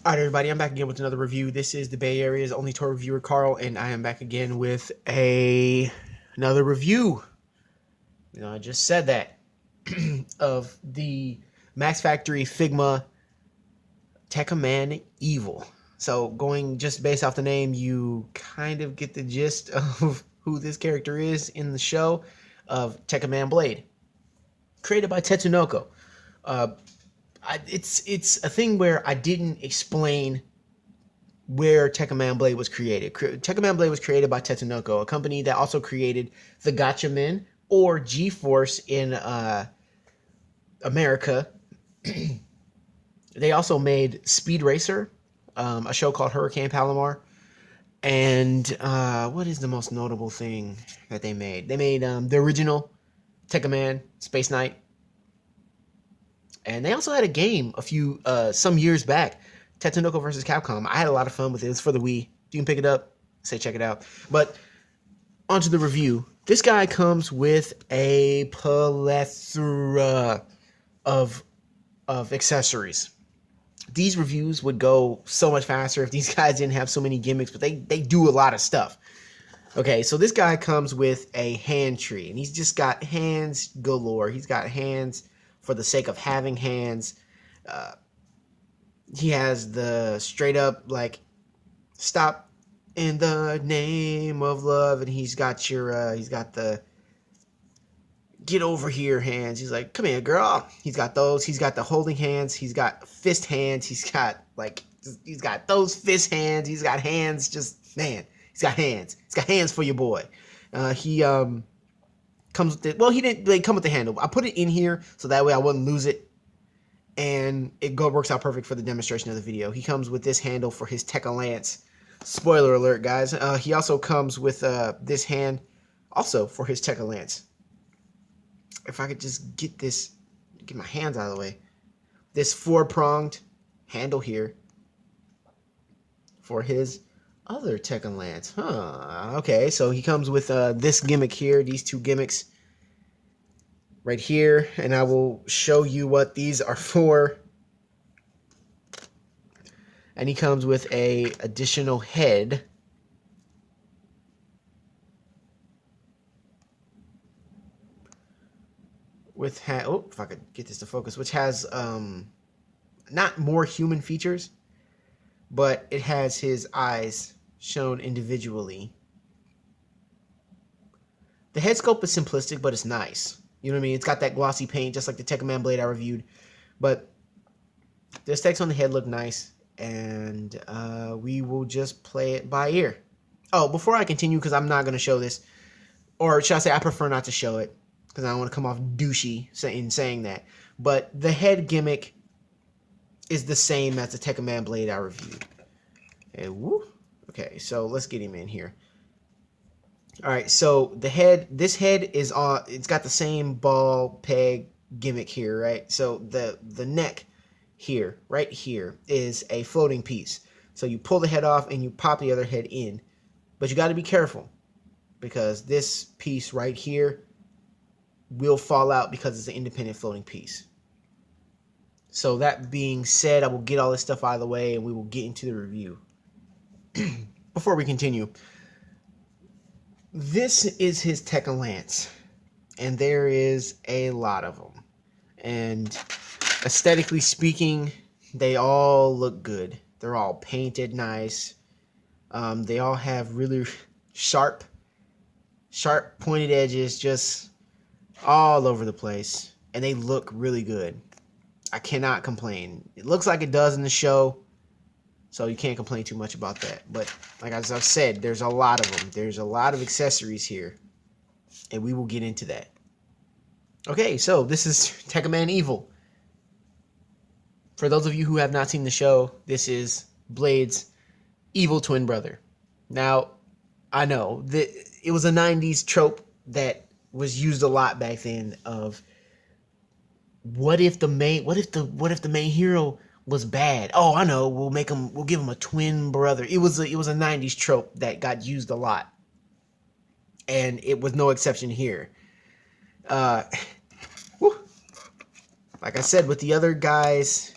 Alright everybody, I'm back again with another review. This is the Bay Area's only toy reviewer, Carl, and I am back again with another review. I just said that of the Max Factory Figma Tekkaman Evil. So going just based off the name, you kind of get the gist of who this character is in the show of Tekkaman Blade, created by Tetsunoko. It's a thing where I didn't explain where Tekkaman Blade was created. Tekkaman Blade was created by Tetsunoko, a company that also created the Gatchaman or G-Force in America. They also made Speed Racer, a show called Hurricane Palomar. And what is the most notable thing that they made? They made the original Tekkaman, Space Knight. And they also had a game some years back, Tetsunoko versus Capcom. I had a lot of fun with it. It was for the Wii. You can pick it up, say check it out. But onto the review. This guy comes with a plethora of accessories. These reviews would go so much faster if these guys didn't have so many gimmicks, but they do a lot of stuff. Okay, so this guy comes with a hand tree, and he's just got hands galore. He's got hands for the sake of having hands. He has the straight up like stop in the name of love, and he's got the get over here hands. He's like, come here, girl. He's got those. He's got the holding hands. He's got fist hands. He's got those fist hands. He's got hands. Just man, he's got hands. He's got hands for your boy. He comes with it. Well, he didn't come with the handle. I put it in here so that way I wouldn't lose it, and it works out perfect for the demonstration of the video. He comes with this handle for his Tekka Lance. Spoiler alert, guys. He also comes with this hand also for his Tekka Lance. If I could just get my hands out of the way. This 4-pronged handle here for his other Tekka Lance. Okay, so he comes with this gimmick here, these two gimmicks right here, and I will show you what these are for. And he comes with a additional head. If I could get this to focus, which has not more human features, but it has his eyes shown individually. The head sculpt is simplistic, but it's nice. You know what I mean? It's got that glossy paint, just like the Tekkaman Blade I reviewed. But the aesthetics on the head look nice, and we will just play it by ear. Oh, before I continue, because I'm not going to show this, or should I say I prefer not to show it, because I don't want to come off douchey in saying that. But the head gimmick is the same as the Tekkaman Blade I reviewed. Okay, woo. Okay, so let's get him in here. All right, so this head is it's got the same ball peg gimmick here, right? So the neck here, right here, is a floating piece. So you pull the head off and you pop the other head in, but you got to be careful because this piece right here will fall out because it's an independent floating piece. So that being said, I will get all this stuff out of the way and we will get into the review. Before we continue, this is his Tekka Lance, and there is a lot of them. And aesthetically speaking, they all look good. They're all painted nice. They all have really sharp pointed edges just all over the place, and they look really good. I cannot complain. It looks like it does in the show, so you can't complain too much about that. But like as I've said, there's a lot of them. There's a lot of accessories here, and we will get into that. Okay, so this is Tekkaman Evil. For those of you who have not seen the show, this is Blade's evil twin brother. Now, I know that it was a 90s trope that was used a lot back then of what if the main hero was bad? Oh, I know, we'll give him a twin brother. It was a 90s trope that got used a lot. And it was no exception here. Like I said, with the other guys,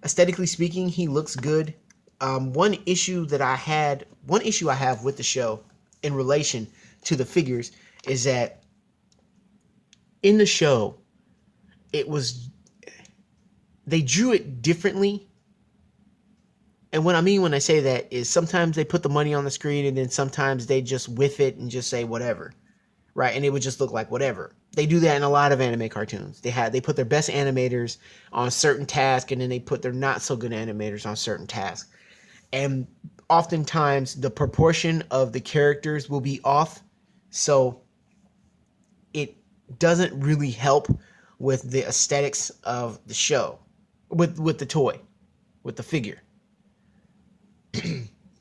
Aesthetically speaking, he looks good. One issue I have with the show in relation to the figures is that in the show, they drew it differently. And what I mean when I say that is sometimes they put the money on the screen and then sometimes they just whiff it and just say whatever, right? And it would just look like whatever. They do that in a lot of anime cartoons. They put their best animators on certain tasks and then they put their not so good animators on certain tasks. And oftentimes the proportion of the characters will be off, so it doesn't really help with the aesthetics of the show, with the toy, with the figure,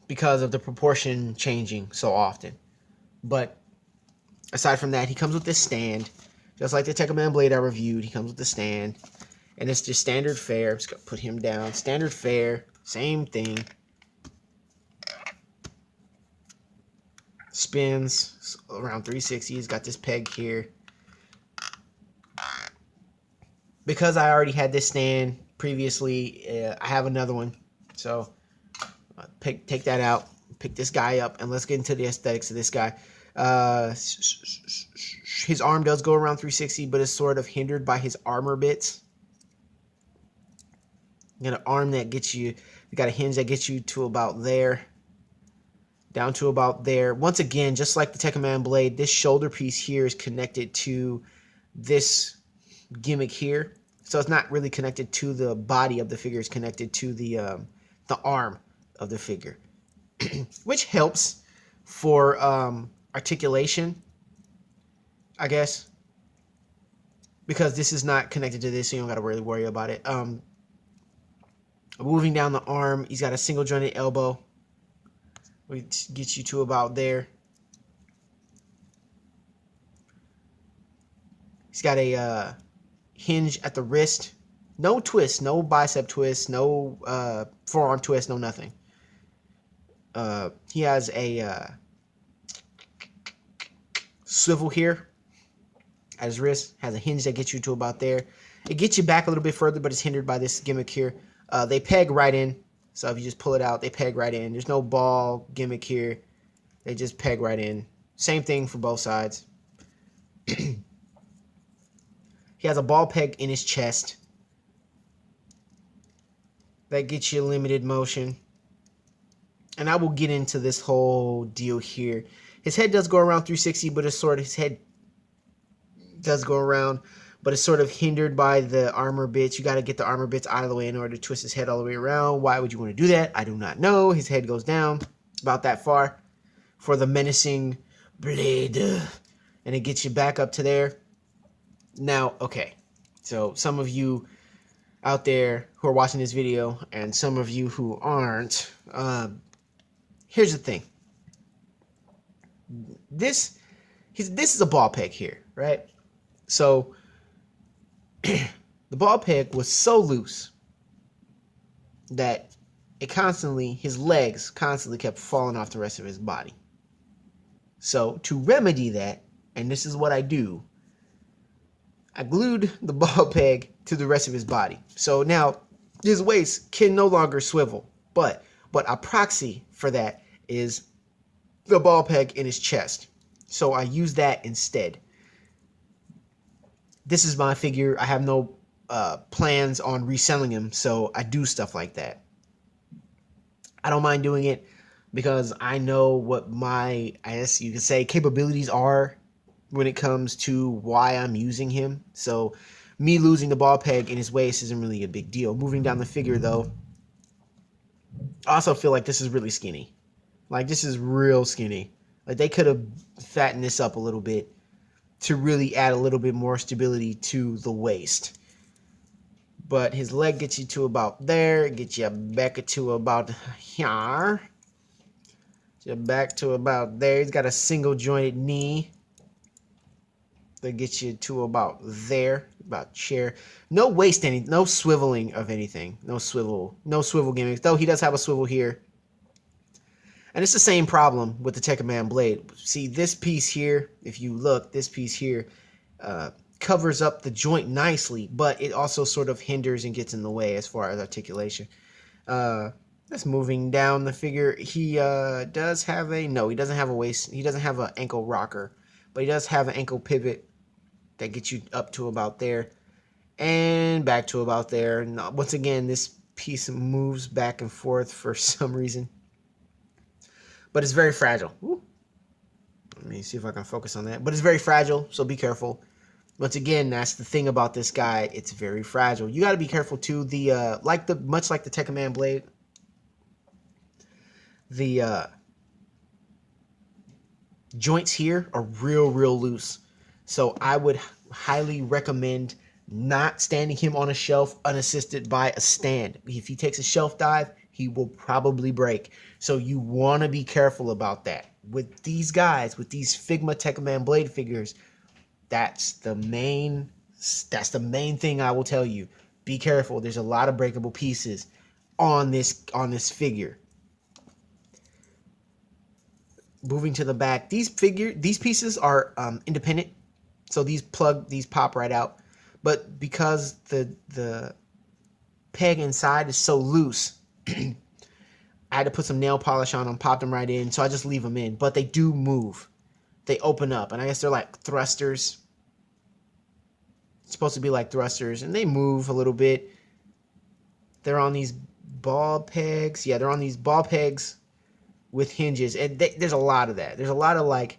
because of the proportion changing so often. But aside from that, he comes with this stand, just like the Tekkaman Blade I reviewed. He comes with the stand, and it's just standard fare. I'm just gonna put him down. Standard fare, same thing. Spins around 360. He's got this peg here. Because I already had this stand previously, I have another one. So take that out, pick this guy up, and let's get into the aesthetics of this guy. His arm does go around 360, but it's sort of hindered by his armor bits. You got an arm that gets you got a hinge that gets you to about there. Down to about there. Once again, just like the Tekkaman Blade, this shoulder piece here is connected to this gimmick here. So it's not really connected to the body of the figure. It's connected to the arm of the figure. Which helps for articulation, I guess. Because this is not connected to this, so you don't got to really worry about it. Moving down the arm, he's got a single jointed elbow, which gets you to about there. He's got a hinge at the wrist. No twist, no bicep twist, no forearm twist, no nothing. He has a swivel here at his wrist. Has a hinge that gets you to about there. It gets you back a little bit further, but it's hindered by this gimmick here. They peg right in. So if you just pull it out, they peg right in. There's no ball gimmick here. They just peg right in. Same thing for both sides. He has a ball peg in his chest. That gets you limited motion. And I will get into this whole deal here. His head does go around 360, but his head does go around, but it's sort of hindered by the armor bits. You got to get the armor bits out of the way in order to twist his head all the way around. Why would you want to do that? I do not know. His head goes down about that far for the menacing blade, and it gets you back up to there. Now, okay, so some of you out there who are watching this video and some of you who aren't, here's the thing. This is a ball peg here, right? So the ball peg was so loose that his legs constantly kept falling off the rest of his body. So to remedy that, and this is what I do, I glued the ball peg to the rest of his body. So now his waist can no longer swivel, but a proxy for that is the ball peg in his chest. So I use that instead. This is my figure. I have no plans on reselling him, so I do stuff like that. I don't mind doing it because I know what my, I guess you could say, capabilities are when it comes to why I'm using him. So me losing the ball peg in his waist isn't really a big deal. Moving down the figure, though, I also feel like this is really skinny. Like, this is real skinny. Like, they could have fattened this up a little bit to really add a little bit more stability to the waist. But his leg gets you to about there. Gets you back to about here. Back to about there. He's got a single jointed knee. That gets you to about there. About chair. No waist, no swiveling of anything. No swivel gimmicks. Though he does have a swivel here. And it's the same problem with the Tekkaman Blade. See, this piece here, if you look, this piece here covers up the joint nicely, but it also sort of hinders and gets in the way as far as articulation. That's moving down the figure. He does have a, no, he doesn't have a waist. He doesn't have an ankle rocker, but he does have an ankle pivot that gets you up to about there and back to about there. And once again, this piece moves back and forth for some reason, but it's very fragile. Ooh. Let me see if I can focus on that. But it's very fragile, so be careful. Once again, that's the thing about this guy. It's very fragile. You got to be careful too. The much like the Tekkaman blade, the joints here are real loose. So I would highly recommend not standing him on a shelf unassisted by a stand. If he takes a shelf dive, he will probably break. So you want to be careful about that. With these guys, with these Figma Tekkaman blade figures, that's the main thing I will tell you. Be careful. There's a lot of breakable pieces on this figure. Moving to the back, these pieces are independent, so these pop right out. But because the peg inside is so loose, I had to put some nail polish on them, pop them right in, so I just leave them in. But they do move. They open up, and I guess they're like thrusters. It's supposed to be like thrusters, and they move a little bit. They're on these ball pegs. Yeah, they're on these ball pegs with hinges, and there's a lot of that. There's a lot of like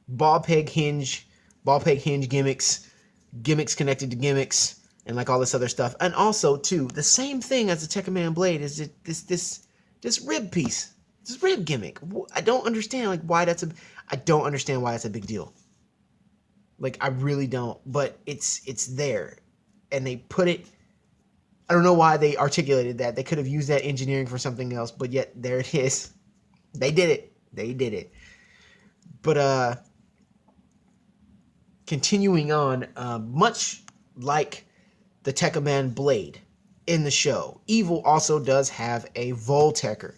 ball peg hinge gimmicks connected to gimmicks, and like all this other stuff. And also too, the same thing as the Tekkaman blade is this rib piece, this rib gimmick. I don't understand why that's a big deal. Like, I really don't, but it's there, and they put it. I don't know why they articulated that. They could have used that engineering for something else, but yet there it is. They did it. But continuing on, much like the Tekkaman blade in the show, Evil also does have a Voltecker.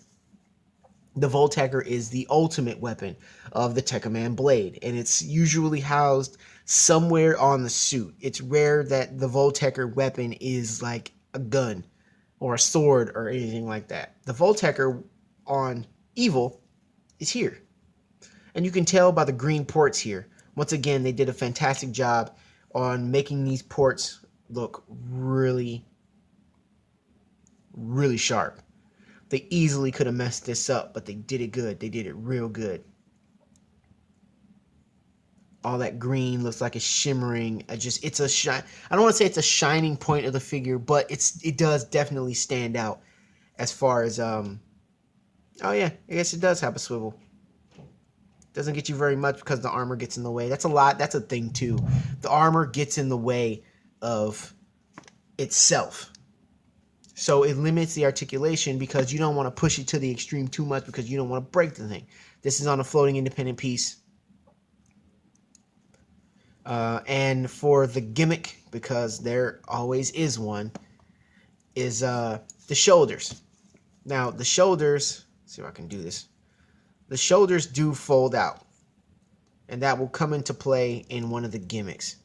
The Voltecker is the ultimate weapon of the Tekkaman blade, and it's usually housed somewhere on the suit. It's rare that the Voltecker weapon is like a gun or a sword or anything like that. The Voltecker on Evil is here, and you can tell by the green ports here. Once again, they did a fantastic job on making these ports look really sharp. They easily could have messed this up, but they did it good. They did it real good. All that green looks like it's shimmering. It's a shine. I don't want to say it's a shining point of the figure, but it does definitely stand out as far as oh yeah, I guess it does have a swivel. Doesn't get you very much because the armor gets in the way. That's a lot. That's a thing too. The armor gets in the way of itself. So it limits the articulation because you don't want to push it to the extreme too much because you don't want to break the thing. This is on a floating independent piece. And for the gimmick, because there always is one, is the shoulders. Now, the shoulders, let's see if I can do this. The shoulders do fold out, and that will come into play in one of the gimmicks.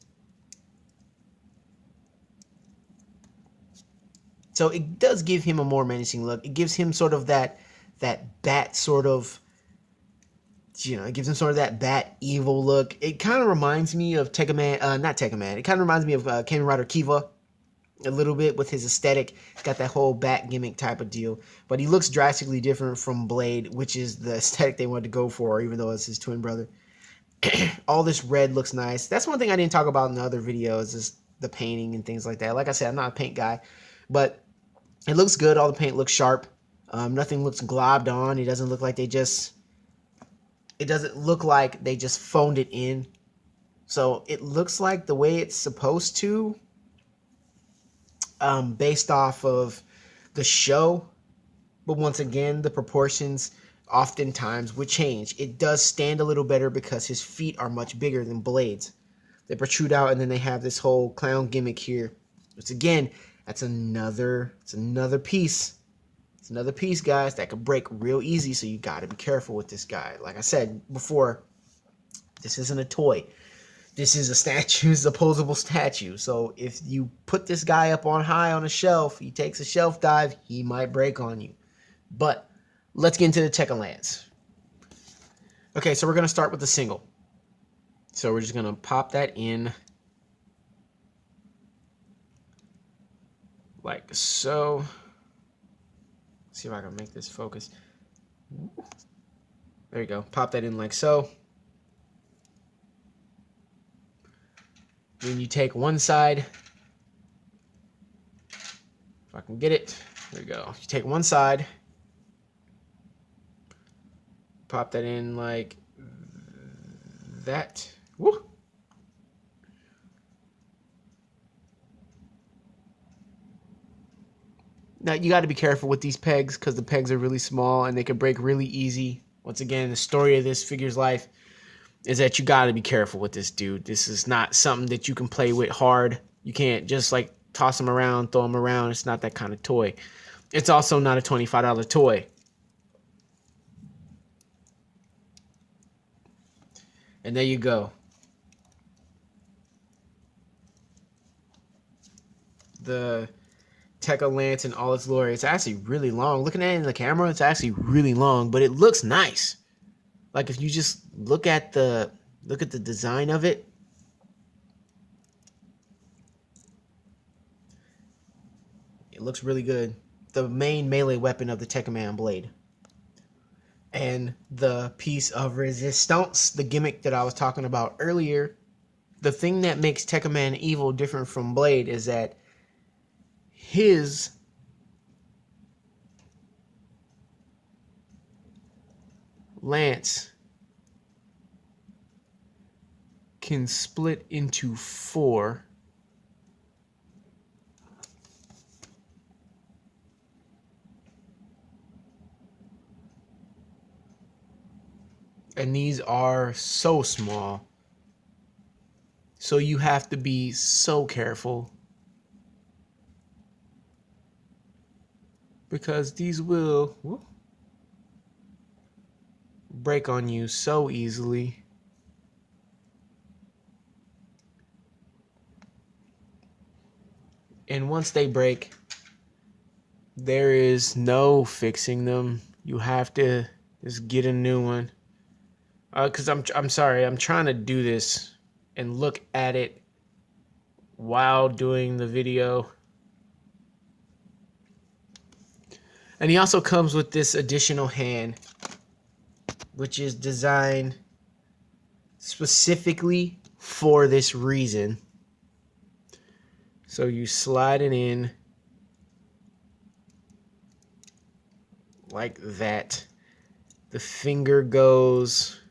So it does give him a more menacing look. It gives him sort of that bat sort of, it gives him sort of that bat evil look. It kind of reminds me of Tekkaman, not Tekkaman. It kind of reminds me of Kamen Rider Kiva a little bit with his aesthetic. He's got that whole bat gimmick type of deal. But he looks drastically different from Blade, which is the aesthetic they wanted to go for, even though it's his twin brother. All this red looks nice. That's one thing I didn't talk about in the other videos, is the painting and things like that. Like I said, I'm not a paint guy, but it looks good. All the paint looks sharp. Nothing looks globbed on. It doesn't look like they just phoned it in. So it looks like the way it's supposed to, based off of the show. But once again, the proportions oftentimes would change. It does stand a little better because his feet are much bigger than Blade's. They protrude out, and then they have this whole clown gimmick here. Which again, it's another piece. It's another piece, guys, that could break real easy, so you got to be careful with this guy. Like I said before, this isn't a toy. This is a statue, it's a posable statue. So if you put this guy up on high on a shelf, he takes a shelf dive, he might break on you. But let's get into the Tekkaman Lance. Okay, so we're going to start with the single. So we're just going to pop that in like so. Let's see if I can make this focus. There you go. Pop that in like so. Then you take one side. If I can get it. There you go. You take one side. Pop that in like that. Woo. Now you got to be careful with these pegs because the pegs are really small and they can break really easy. Once again, the story of this figure's life is that you got to be careful with this dude. This is not something that you can play with hard. You can't just like toss them around, throw them around. It's not that kind of toy. It's also not a $25 toy. And there you go. The Tekkaman Lance in all its glory. It's actually really long. Looking at it in the camera, it's actually really long, but it looks nice. Like if you just look at the design of it, it looks really good. The main melee weapon of the Tekkaman blade. And the piece of resistance, the gimmick that I was talking about earlier, the thing that makes Tekkaman Evil different from Blade is that his lance can split into 4. And these are so small. So you have to be so careful. Because these will break on you so easily. And once they break, there is no fixing them. You have to just get a new one. Because I'm sorry, I'm trying to do this and look at it while doing the video. And he also comes with this additional hand, which is designed specifically for this reason. So you slide it in like that. The finger goes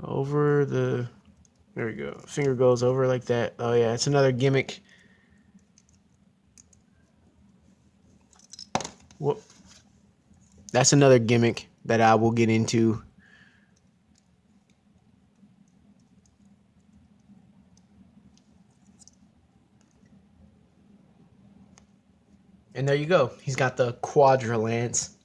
over the, there we go. Finger goes over like that. Oh yeah, it's another gimmick. Whoop. That's another gimmick that I will get into. And there you go. He's got the Quadra Lance.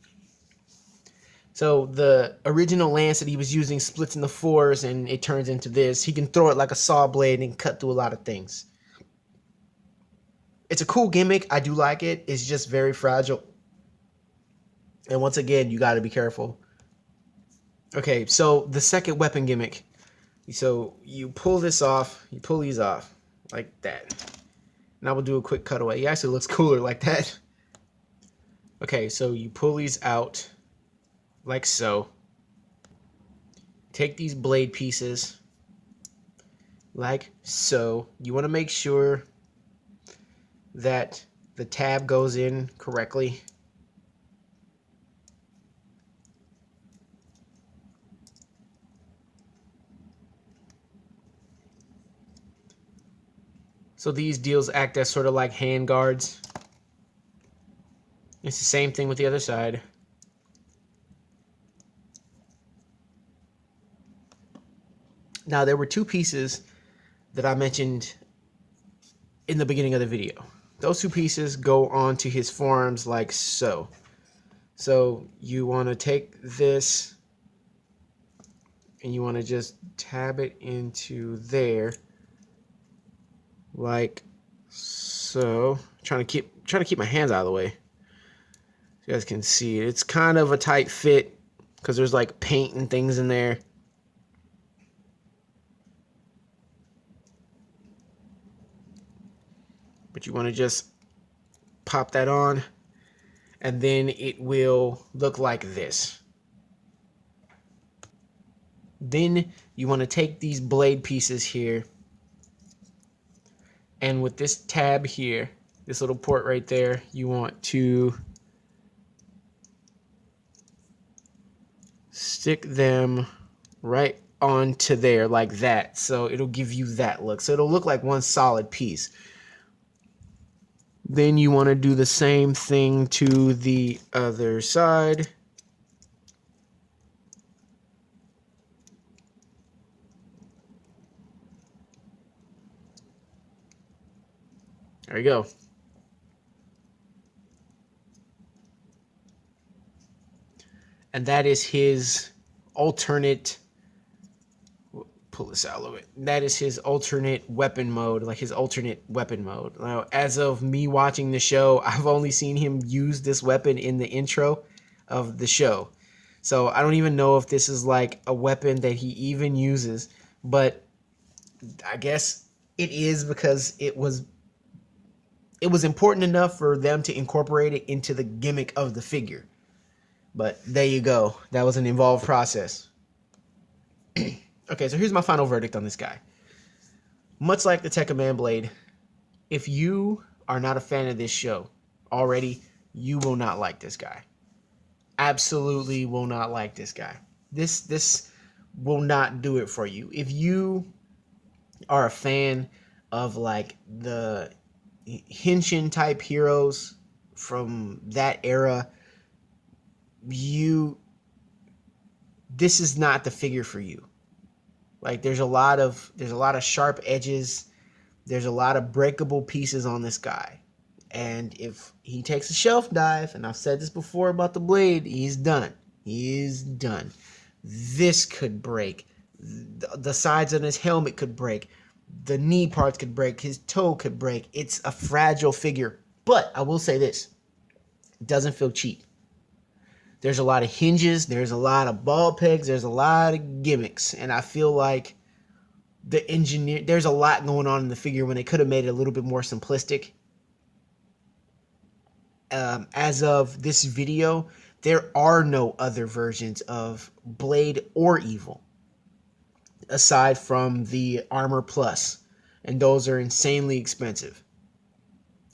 So the original lance that he was using splits into 4s and it turns into this. He can throw it like a saw blade and cut through a lot of things. It's a cool gimmick. I do like it. It's just very fragile. And once again, you got to be careful. Okay, so the second weapon gimmick. So you pull this off. You pull these off like that. And I will do a quick cutaway. He actually looks cooler like that. Okay, so you pull these out like so. Take these blade pieces like so. You want to make sure that the tab goes in correctly. So these deals act as sort of like hand guards. It's the same thing with the other side. Now, there were 2 pieces that I mentioned in the beginning of the video. Those 2 pieces go onto his forearms like so. So you want to take this and you want to just tab it into there, like so. Trying to keep my hands out of the way. So you guys can see it. It's kind of a tight fit because there's like paint and things in there. But you want to just pop that on, and then it will look like this. Then you want to take these blade pieces here, and with this tab here, this little port right there, you want to stick them right onto there like that. So it'll give you that look. So it'll look like one solid piece. Then you want to do the same thing to the other side. There you go. And that is his alternate, pull this out a little bit. That is his alternate weapon mode, like his alternate weapon mode. Now, as of me watching the show, I've only seen him use this weapon in the intro of the show. So I don't even know if this is like a weapon that he even uses, but I guess it is because it was important enough for them to incorporate it into the gimmick of the figure. But there you go. That was an involved process. Okay, so here's my final verdict on this guy. Much like the Tekkaman Blade, if you are not a fan of this show already, you will not like this guy. Absolutely will not like this guy. This will not do it for you. If you are a fan of like the Henshin type heroes from that era, this is not the figure for you. Like there's a lot of sharp edges, there's a lot of breakable pieces on this guy. And if he takes a shelf dive, and I've said this before about the blade, he's done. He's done. This could break. The sides of his helmet could break. The knee parts could break. His toe could break. It's a fragile figure. But I will say this. It doesn't feel cheap. There's a lot of hinges. There's a lot of ball pegs. There's a lot of gimmicks. And I feel like there's a lot going on in the figure when they could have made it a little bit more simplistic. As of this video, there are no other versions of Blade or Evil aside from the Armor Plus, and those are insanely expensive.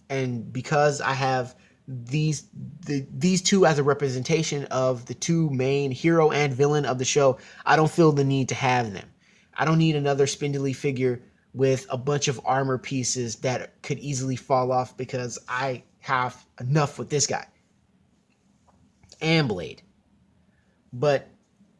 And because I have these two as a representation of the two main hero and villain of the show, I don't feel the need to have them. I don't need another spindly figure with a bunch of armor pieces that could easily fall off because I have enough with this guy and Blade. But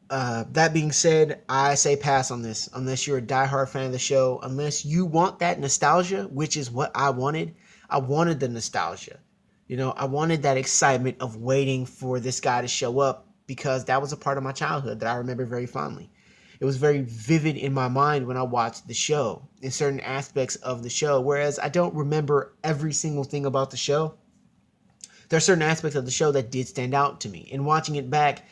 that being said, I say pass on this unless you're a diehard fan of the show, unless you want that nostalgia, which is what I wanted. I wanted the nostalgia. You know, I wanted that excitement of waiting for this guy to show up because that was a part of my childhood that I remember very fondly. It was very vivid in my mind when I watched the show, in certain aspects of the show, whereas I don't remember every single thing about the show. There are certain aspects of the show that did stand out to me. In watching it back,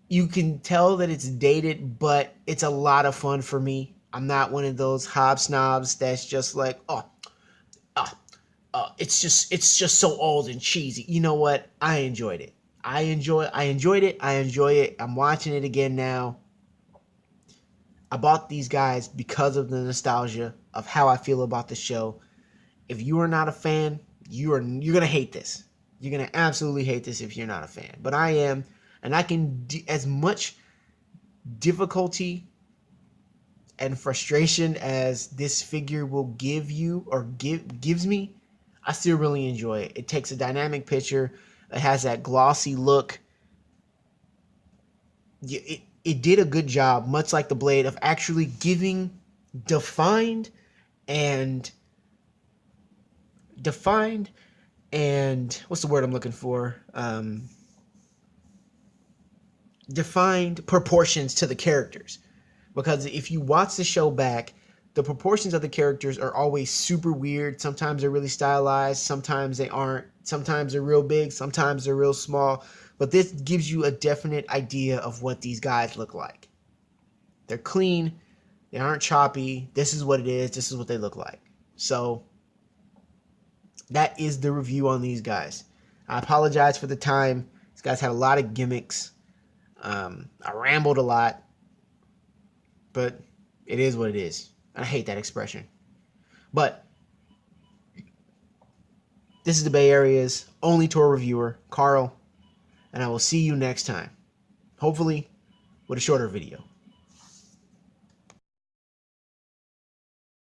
you can tell that it's dated, but it's a lot of fun for me. I'm not one of those hobsnobs that's just like, it's just so old and cheesy. You know what? I enjoyed it. I enjoyed it. I enjoy it. I'm watching it again now. I bought these guys because of the nostalgia of how I feel about the show. If you are not a fan, you're gonna hate this. You're gonna absolutely hate this if you're not a fan. But I am, and I can as much difficulty and frustration as this figure will give you or gives me, I still really enjoy it. It takes a dynamic picture. It has that glossy look. It did a good job, much like the Blade, of actually giving defined and what's the word I'm looking for? Defined proportions to the characters. Because if you watch the show back, the proportions of the characters are always super weird. Sometimes they're really stylized, sometimes they aren't. Sometimes they're real big, sometimes they're real small. But this gives you a definite idea of what these guys look like. They're clean, they aren't choppy. This is what it is, this is what they look like. So that is the review on these guys. I apologize for the time. These guys had a lot of gimmicks. I rambled a lot, but it is what it is. I hate that expression. But this is the Bay Area's only tour reviewer, Carl, and I will see you next time. Hopefully with a shorter video.